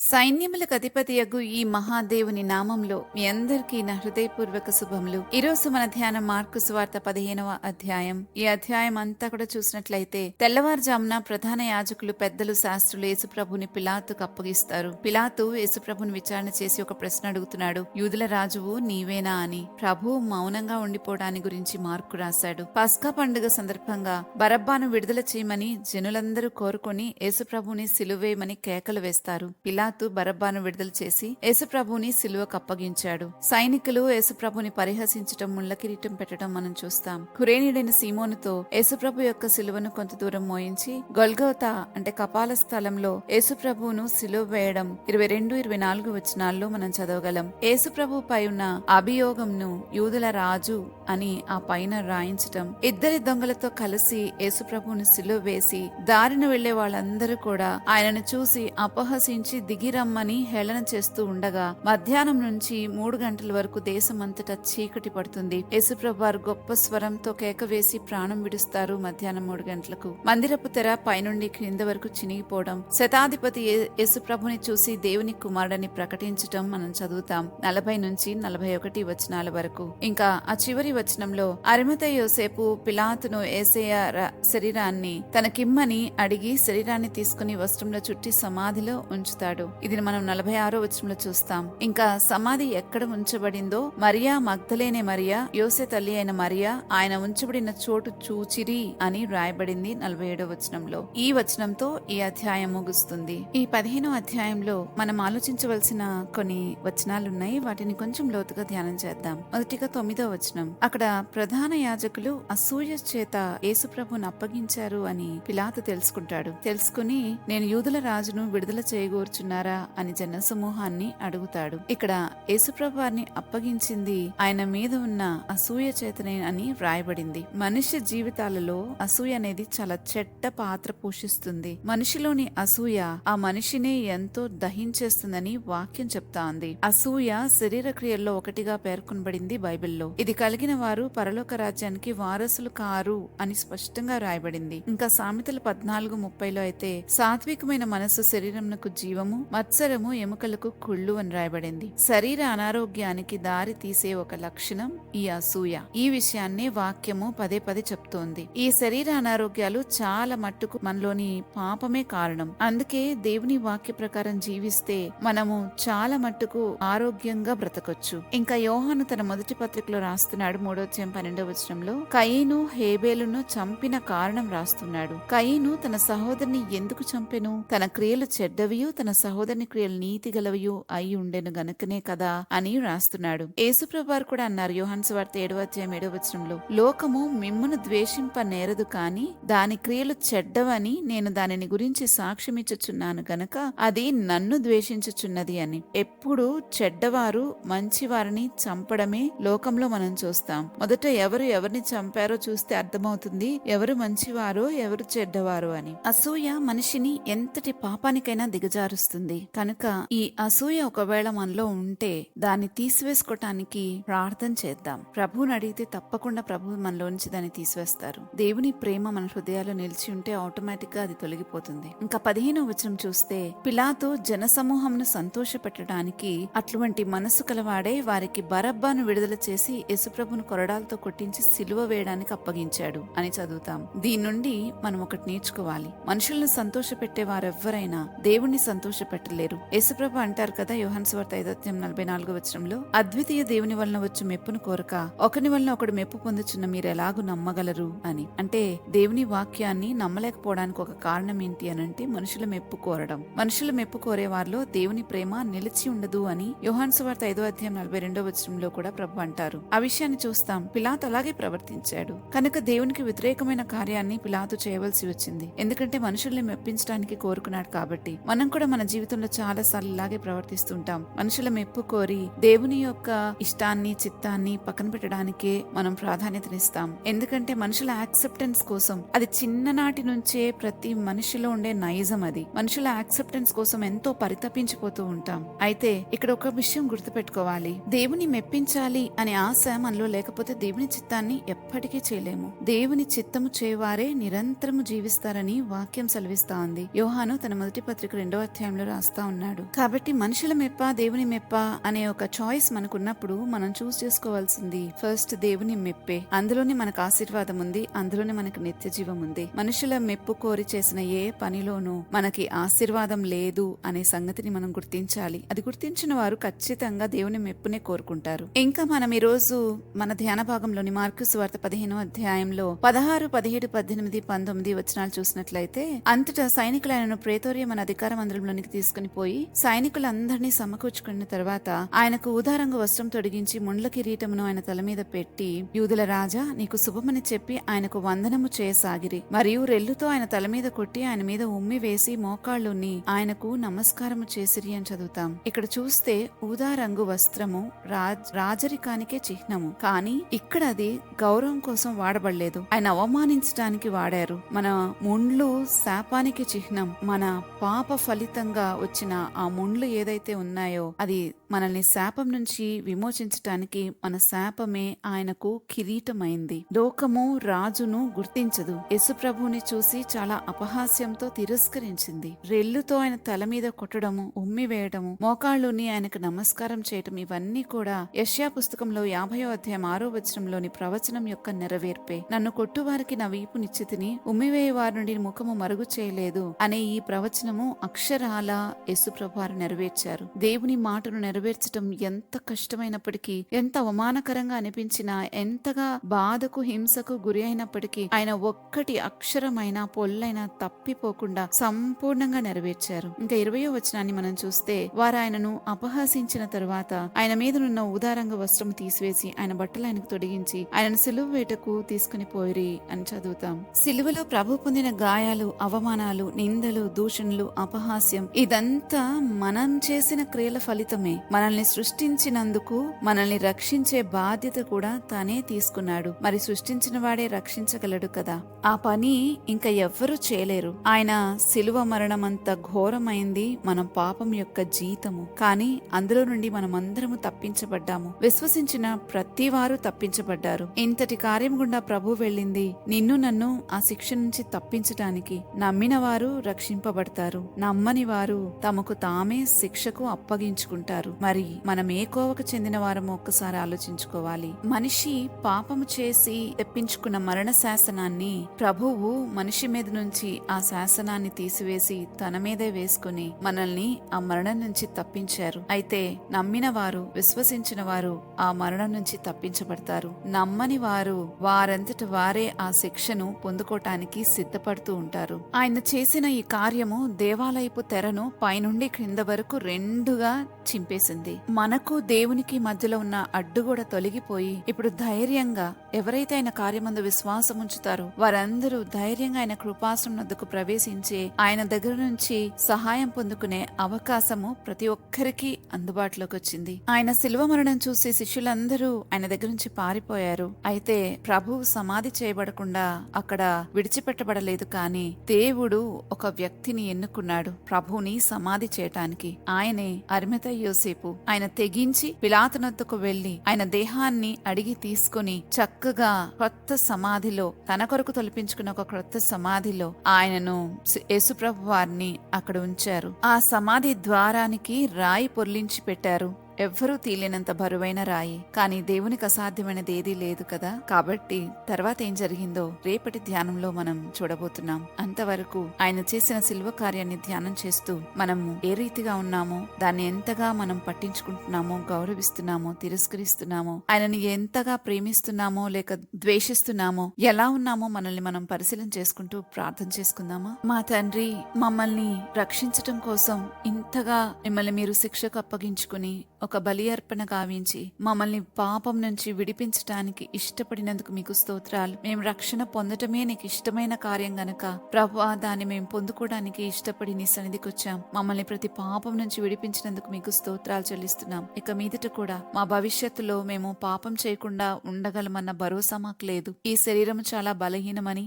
సైన్యములకు అధిపతియగు ఈ మహాదేవుని నామంలో మీ అందరికీ నా హృదయపూర్వక శుభములు. ఈరోజు మన ధ్యానం మార్కు సువార్త 15వ అధ్యాయం. ఈ అధ్యాయం అంతా కూడా చూసినట్లయితే తెల్లవారుజామున ప్రధాన యాజకులు, పెద్దలు, శాస్త్రులు యేసుప్రభుని పిలాతుకు అప్పగిస్తారు. పిలాతు యేసుప్రభుని విచారణ చేసి ఒక ప్రశ్న అడుగుతున్నాడు. యూదుల రాజువు నీవేనా అని. ప్రభువు మౌనంగా ఉండిపోవడాన్ని గురించి మార్కు రాశాడు. పస్కా పండుగ సందర్భంగా బరబ్బాను విడుదల చేయమని జనులందరూ కోరుకొని యేసుప్రభుని సిలువేయమని కేకలు వేస్తారు. పిలాతు బరబ్బాను విడుదల చేసి యేసుప్రభుని సిలువకు అప్పగించాడు. సైనికులు యేసుప్రభుని పరిహసించటం, ముళ్ళ కిరీటం పెట్టడం మనం చూస్తాం. కురేనీడైన సీమోనుతో యేసుప్రభు యొక్క సిలువను కొంత దూరం మోయించి గొల్గోతా అంటే కపాల స్థలంలో యేసుప్రభును సిలువ వేయడం 22-24 వచనాల్లో మనం చదవగలం. యేసుప్రభుపై ఉన్న అభియోగంను యూదుల రాజు అని ఆ పైన రాయించటం, ఇద్దరి దొంగలతో కలిసి యేసుప్రభుని సిలువ వేసి దారిన వెళ్లే వాళ్ళందరూ కూడా ఆయనను చూసి అపహసించి దిగిరమ్మని హేళన చేస్తూ ఉండగా మధ్యాహ్నం నుంచి 3 గంటల వరకు దేశమంతటా చీకటి పడుతుంది. యేసుప్రభు వారు గొప్ప స్వరంతో కేక వేసి ప్రాణం విడుస్తారు. మధ్యాహ్నం 3 గంటలకు మందిరపు తెర పైనుండి క్రింద వరకు చినిగిపోవడం, శతాధిపతి యేసుప్రభుని చూసి దేవుని కుమారుడని ప్రకటించటం మనం చదువుతాం 40-41 వచనాల వరకు. ఇంకా ఆ చివరి వచనంలో అరిమతయి యోసేపు పిలాతును యేసయ్య శరీరాన్ని తనకిమ్మని అడిగి శరీరాన్ని తీసుకుని వస్త్రంలో చుట్టి సమాధిలో ఉంచుతాడు. ఇది మనం 46వ వచనంలో చూస్తాం. ఇంకా సమాధి ఎక్కడ ఉంచబడిందో మరియా మగ్దలేనే మరియా, యోసే తల్లి అయిన మరియా ఆయన ఉంచబడిన చోటు చూచిరి అని రాయబడింది 47వ వచనంలో. ఈ వచనంతో ఈ అధ్యాయం ముగుస్తుంది. ఈ 15వ అధ్యాయంలో మనం ఆలోచించవలసిన కొన్ని వచనాలున్నాయి. వాటిని కొంచెం లోతుగా ధ్యానం చేద్దాం. మొదటిగా 9వ వచనం. అక్కడ ప్రధాన యాజకులు అసూయ చేత యేసుప్రభుని అప్పగించారు అని పిలాతు తెలుసుకుంటాడు. తెలుసుకుని నేను యూదుల రాజును విడుదల చేయగోర్చున్నారా అని జనసమూహాన్ని అడుగుతాడు. ఇక్కడ యేసుప్రభు వారిని అప్పగించింది ఆయన మీద ఉన్న అసూయ చేతనే అని వ్రాయబడింది. మనిషి జీవితాలలో అసూయ అనేది చాలా చెడ్డ పాత్ర పోషిస్తుంది. మనిషిలోని అసూయ ఆ మనిషిని ఎంతో దహించేస్తుందని వాక్యం చెప్తా ఉంది. అసూయ శరీర క్రియల్లో ఒకటిగా పేర్కొనబడింది బైబిల్లో. ఇది కలిగిన వారు పరలోక రాజ్యానికి వారసులు కారు అని స్పష్టంగా రాయబడింది. ఇంకా సామెతలు 14:30లో అయితే సాత్వికమైన మనస్సు శరీరమునకు జీవము, మత్సరము ఎముకలకు కుళ్ళు అని రాయబడింది. శరీర అనారోగ్యానికి దారి తీసే ఒక లక్షణం ఈ అసూయ. ఈ విషయాన్ని వాక్యము పదే పదే చెప్తోంది. ఈ శరీర అనారోగ్యాలు చాలా మట్టుకు మనలోని పాపమే కారణం. అందుకే దేవుని వాక్య ప్రకారం జీవిస్తే మనము చాలా మట్టుకు ఆరోగ్యంగా బ్రతకొచ్చు. ఇంకా యోహాను తన మొదటి పత్రికలో రాస్తున్నాడు 3:12 వచనంలో కయీను హేబేలును చంపిన కారణం రాస్తున్నాడు. కయీను తన సహోదరుని ఎందుకు చంపెను? తన క్రియలు చెడ్డవియు తన సహోదరుని క్రియలు నీతి గలవియు అయి ఉండెను గనుకనే కదా అని రాస్తున్నాడు. యేసుప్రభు వారు కూడా అన్నారు యోహాను సువార్త 7:7 వచనంలో లోకము మిమ్మును ద్వేషింప నేరదు కాని దాని క్రియలు చెడ్డవని నేను దానిని గురించి సాక్ష్యమిచ్చుచున్నాను గనక అది నన్ను ద్వేషించుచున్నది అని. ఎప్పుడు చెడ్డవారు మంచి వారిని చంపడమే లోకంలో మనం చూస్తాం. మొదట ఎవరిని చంపారో చూస్తే అర్థమవుతుంది ఎవరు మంచివారో ఎవరు చెడ్డవారో అని. అసూయ మనిషిని ఎంతటి పాపానికైనా దిగజారుస్తుంది. కనుక ఈ అసూయ ఒకవేళ మనలో ఉంటే దాన్ని తీసివేసుకోవటానికి ప్రార్థన చేద్దాం. ప్రభువుని అడిగితే తప్పకుండా ప్రభు మనలో నుంచి దాన్ని తీసివేస్తారు. దేవుని ప్రేమ మన హృదయాల్లో నిలిచి ఉంటే ఆటోమేటిక్ గా అది తొలగిపోతుంది. ఇంకా 15వ వచనం చూస్తే పిలాతు జనసమూహంను సంతోష పెట్టడానికి అటువంటి మనసు కలవాడే వారికి బరబ్బాను విడుదల చేసి యేసుప్రభును కొరడాలతో కొట్టించి సిలువ వేయడానికి అప్పగించాడు అని చదువుతాం. దీని నుండి మనం ఒకటి నేర్చుకోవాలి. మనుషులను సంతోష పెట్టే వారెవ్వరైనా దేవుణ్ణి సంతోష పెట్టలేరు. యేసుప్రభు అంటారు కదా యోహాను సువార్త 5:44 వచనంలో అద్వితీయ దేవుని వలన వచ్చు మెప్పును కోరక ఒకని వలన ఒకడు మెప్పు పొందుచున్న మీరు ఎలాగూ నమ్మగలరు అని. అంటే దేవుని వాక్యాన్ని నమ్మలేకపోవడానికి ఒక కారణం ఏంటి అనంటే మనుషుల మెప్పు కోరడం. మనుషుల మెప్పు కోరే వారిలో దేవుని ప్రేమ నిలిచి ఉండదు అని యోహాను సువార్త 5:42 వచనంలో కూడా ప్రభు అంటారు. ఆ విషయాన్ని చూస్తాం. పిలాతు అలాగే ప్రవర్తించాడు. కనుక దేవునికి వ్యతిరేకమైన కార్యాన్ని పిలాతు చేయవలసి వచ్చింది. ఎందుకంటే మనుషుల్ని మెప్పించడానికి కోరుకున్నాడు కాబట్టి. మనం కూడా మన జీవితంలో చాలా సార్లు ఇలాగే ప్రవర్తిస్తుంటాం. మనుషుల మెప్పు కోరి దేవుని యొక్క ఇష్టాన్ని చిత్తాన్ని పక్కన పెట్టడానికే మనం ప్రాధాన్యతనిస్తాం. ఎందుకంటే మనుషుల యాక్సెప్టెన్స్ కోసం, అది చిన్ననాటి నుంచే ప్రతి మనిషిలో ఉండే నైజం అది. మనుషుల యాక్సెప్టెన్స్ కోసం ఎంతో పరితపించిపోతూ ఉంటాం. అయితే ఇక్కడ ఒక విషయం గుర్తుపెట్టుకోవాలి. దేవుని మెప్పించాలి అనే ఆశ మనలో లేకపోతే దేవుని చిత్తాన్ని ఎప్పటికీ చేయలేము. దేవుని చిత్తము చేయవారే నిరంతరము జీవిస్తారని వాక్యం సెలవిస్తా ఉంది. యోహాను తన మొదటి పత్రిక 2వ అధ్యాయంలో రాస్తా ఉన్నాడు. కాబట్టి మనుషుల మెప్ప దేవుని మెప్ప అనే ఒక చాయిస్ మనకున్నప్పుడు మనం చూస్ చేసుకోవాల్సింది ఫస్ట్ దేవుని మెప్పే. అందులోనే మనకు ఆశీర్వాదం ఉంది, అందులోనే మనకు నిత్య జీవం ఉంది. మనుషుల మెప్పు కోరి చేసిన ఏ పనిలోనూ మనకి ఆశీర్వాదం లేదు అనే సంగతిని మనం గుర్తించాలి. అది గుర్తించిన వారు ఖచ్చితంగా దేవుని మెప్పునే కోరుకుంటారు. ఇంకా మనం ఈ రోజు మన ధ్యాన భాగంలోని మార్కు సువార్త 15వ అధ్యాయంలో 16, 17, 18, 19 వచనాలు చూసినట్లయితే, అంతటా సైనికులు ఆయనను ప్రేతోరియం అనే అధికార మందిరంలోనికి తీసుకుని పోయి సైనికులందరినీ సమకూర్చుకున్న తర్వాత ఆయనకు ఊదారంగు వస్త్రం తొడిగించి ముండ్ల కిరీటమును ఆయన తల మీద పెట్టి, యూదుల రాజా నీకు శుభమని చెప్పి ఆయనకు వందనము చేయసాగిరి. మరియు రెల్లుతో ఆయన తల మీద కొట్టి ఆయన మీద ఉమ్మి వేసి మోకాళ్ళుని ఆయనకు నమస్కారము చేసిరి అని చదువుతాం. ఇక్కడ చూస్తే ఊదారంగు వస్త్రము రాజరికానికే చిహ్నము, కానీ ఇక్కడ అది గౌరవం కోసం వాడబడలేదు, ఆయన అవమానించడానికి వాడారు. మన ముండ్లు శాపానికి చిహ్నం. మన పాప ఫలితంగా వచ్చిన ఆ ముండ్లు ఏదైతే ఉన్నాయో అది మనల్ని శాపం నుంచి విమోచించటానికి, మన శాపమే ఆయనకు కిరీటమైంది. లోకము రాజును గుర్తించదు. యేసుప్రభుని చూసి చాలా అపహాస్యంతో తిరస్కరించింది. రెల్లుతో ఆయన తల మీద కొట్టడము, ఉమ్మి వేయడము, మోకాళ్ళుని ఆయనకు నమస్కారం చేయటం, ఇవన్నీ కూడా యెషయా పుస్తకంలో 50వ అధ్యాయం 6వ వచనంలోని ప్రవచనం యొక్క నెరవేర్పే. నన్ను కొట్టువారికి నా వీపు నిశ్చితిని, ఉమ్మివేయ వారి నుండి ముఖము మరుగు చేయలేదు అనే ఈ ప్రవచనము అక్షరాల యేసుప్రభు వారు నెరవేర్చారు. దేవుని మాటను నెరవేర్చడం ఎంత కష్టమైనప్పటికీ, ఎంత అవమానకరంగా అనిపించినా, ఎంతగా బాధకు హింసకు గురి అయినప్పటికీ ఆయన ఒక్కటి అక్షరమైన పొల్లైనా తప్పిపోకుండా సంపూర్ణంగా నెరవేర్చారు. ఇంకా 20వ వచనాన్ని మనం చూస్తే, వారు ఆయనను అపహాసించిన తరువాత ఆయన మీదనున్న ఊదారంగ వస్త్రము తీసివేసి ఆయన బట్టలు ఆయనకు తొడిగించి ఆయనను సిలువ వేటకు తీసుకుని పోయిరి అని చదువుతాం. సిలువలో ప్రభు పొందిన గాయాలు, అవమానాలు, నిందలు, దూషణలు, అపహాస్యం ఇదంతా మనం చేసిన క్రియల ఫలితమే. మనల్ని సృష్టించినందుకు మనల్ని రక్షించే బాధ్యత కూడా తానే తీసుకున్నాడు. మరి సృష్టించిన వాడే రక్షించగలడు కదా. ఆ పని ఇంకా ఎవ్వరూ చేయలేరు. ఆయన సిలువ మరణం అంత ఘోరమైంది మన పాపం యొక్క జీతము, కానీ అందులో నుండి మనమందరము తప్పించబడ్డాము. విశ్వసించిన ప్రతి వారు తప్పించబడ్డారు. ఇంతటి కార్యం గుండా ప్రభు వెళ్ళింది నిన్ను నన్ను ఆ శిక్ష నుంచి తప్పించటానికి. నమ్మిన వారు రక్షింపబడతారు, నమ్మని వారు తమకు తామే శిక్షకు అప్పగించుకుంటారు. మరి మనం ఏ కోవకు చెందిన వారమో ఒక్కసారి ఆలోచించుకోవాలి. మనిషి పాపము చేసి తెప్పించుకున్న మరణ శాసనాన్ని ప్రభువు మనిషి మీద నుంచి ఆ శాసనాన్ని తీసివేసి తన మీదే వేసుకుని మనల్ని ఆ మరణం నుంచి తప్పించారు. అయితే నమ్మిన వారు, విశ్వసించిన వారు ఆ మరణం నుంచి తప్పించబడతారు. నమ్మని వారు వారంతట వారే ఆ శిక్షను పొందుకోటానికి సిద్ధపడుతూ ఉంటారు. ఆయన చేసిన ఈ కార్యము దేవాలయపు తెరను పైనుండి క్రింద వరకు రెండుగా చింపేసింది. మనకు దేవునికి మధ్యలో ఉన్న అడ్డుగోడ తొలగిపోయి ఇప్పుడు ధైర్యంగా ఎవరైతే ఆయన కార్యమందు విశ్వాసం ఉంచుతారో వారందరూ ధైర్యంగా ఆయన కృపాసనం వద్దకు ప్రవేశించి ఆయన దగ్గర నుంచి సహాయం పొందుకునే అవకాశము ప్రతి ఒక్కరికి అందుబాటులోకి వచ్చింది. ఆయన శిలువ మరణం చూసి శిష్యులందరూ ఆయన దగ్గర నుంచి పారిపోయారు. అయితే ప్రభు సమాధి చేయబడకుండా అక్కడ విడిచిపెట్టబడలేదు. కానీ దేవుడు ఒక వ్యక్తిని ఎన్నుకున్నాడు ప్రభువుని సమాధి చేయటానికి. ఆయనే అరిమతయి యోసేపు. ఆయన తెగించి పిలాతునొద్దకు వెళ్లి ఆయన దేహాన్ని అడిగి తీసుకుని చక్కగా కొత్త సమాధిలో, తన కొరకు తొలిపించుకున్న ఒక కొత్త సమాధిలో ఆయనను యేసుప్రభు వారిని అక్కడ ఉంచారు. ఆ సమాధి ద్వారానికి రాయి పొర్లించి పెట్టారు. ఎవ్వరూ తీలేనంత బరువైన రాయి. కానీ దేవునికి అసాధ్యమైనది ఏదీ లేదు కదా. కాబట్టి తర్వాత ఏం జరిగిందో రేపటి ధ్యానంలో మనం చూడబోతున్నాం. అంతవరకు ఆయన చేసిన శిల్వ కార్యాన్ని ధ్యానం చేస్తూ మనము ఏ రీతిగా ఉన్నామో, దాన్ని ఎంతగా మనం పట్టించుకుంటున్నామో, గౌరవిస్తున్నామో, తిరస్కరిస్తున్నామో, ఆయనని ఎంతగా ప్రేమిస్తున్నామో లేక ద్వేషిస్తున్నామో, ఎలా ఉన్నామో మనల్ని మనం పరిశీలన చేసుకుంటూ ప్రార్థన చేసుకుందామా. మా తండ్రి, మమ్మల్ని రక్షించటం కోసం ఇంతగా మిమ్మల్ని మీరు శిక్షకు అప్పగించుకుని ఒక బలి అర్పణ గావించి మమ్మల్ని పాపం నుంచి విడిపించటానికి ఇష్టపడినందుకు మీకు స్తోత్రాలు. మేము రక్షణ పొందటమే నీకు ఇష్టమైన కార్యం గనక ప్రభువా, దాన్ని మేము పొందుకోవడానికి ఇష్టపడి నీ సన్నిధికి వచ్చాం. మమ్మల్ని ప్రతి పాపం నుంచి విడిపించినందుకు మీకు స్తోత్రాలు చెల్లిస్తున్నాం. ఇక మీదట కూడా మా భవిష్యత్తులో మేము పాపం చేయకుండా ఉండగలమన్న భరోసా మాకు లేదు. ఈ శరీరం చాలా బలహీనమని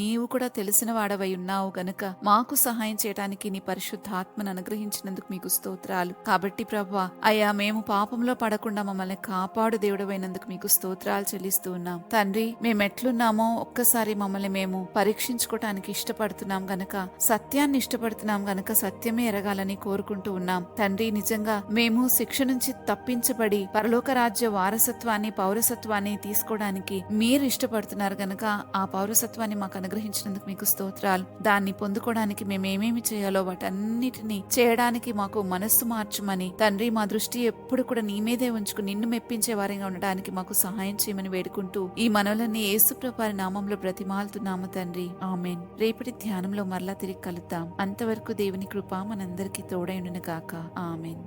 నీవు కూడా తెలిసిన వాడవై ఉన్నావు గనక మాకు సహాయం చేయడానికి నీ పరిశుద్ధాత్మను అనుగ్రహించినందుకు మీకు స్తోత్రాలు. కాబట్టి ప్రభువా, అయ్యా మేము పాపంలో పడకుండా మమ్మల్ని కాపాడు దేవుడవైనందుకు మీకు స్తోత్రాలు చెల్లిస్తూ ఉన్నాం తండ్రి. మేము ఎట్లున్నామో ఒక్కసారి మమ్మల్ని మేము పరీక్షించుకోవటానికి ఇష్టపడుతున్నాం గనక, సత్యాన్ని ఇష్టపడుతున్నాం గనక సత్యమే ఎరగాలని కోరుకుంటూ ఉన్నాం తండ్రి. నిజంగా మేము శిక్ష నుంచి తప్పించబడి పరలోక రాజ్య వారసత్వాన్ని పౌరసత్వాన్ని తీసుకోవడానికి మీరు ఇష్టపడుతున్నారు గనక ఆ పౌరసత్వాన్ని మాకు అనుగ్రహించినందుకు మీకు స్తోత్రాలు. దాన్ని పొందుకోవడానికి మేమేమేమి చేయాలో వాటన్నిటిని చేయడానికి మాకు మనస్సు మార్చమని తండ్రి, మా దృష్టి ఎప్పుడు కూడా నీ మీదే ఉంచుకుని నిన్ను మెప్పించే వారిగా ఉండడానికి మాకు సహాయం చేయమని వేడుకుంటూ ఈ మనవులన్నీ యేసుప్రభు నామంలో బ్రతిమాలుతున్నాము తండ్రి. ఆమెన్. రేపటి ధ్యానంలో మరలా తిరిగి కలుద్దాం. అంతవరకు దేవుని కృప మనందరికీ తోడైండును గాక. ఆమెన్.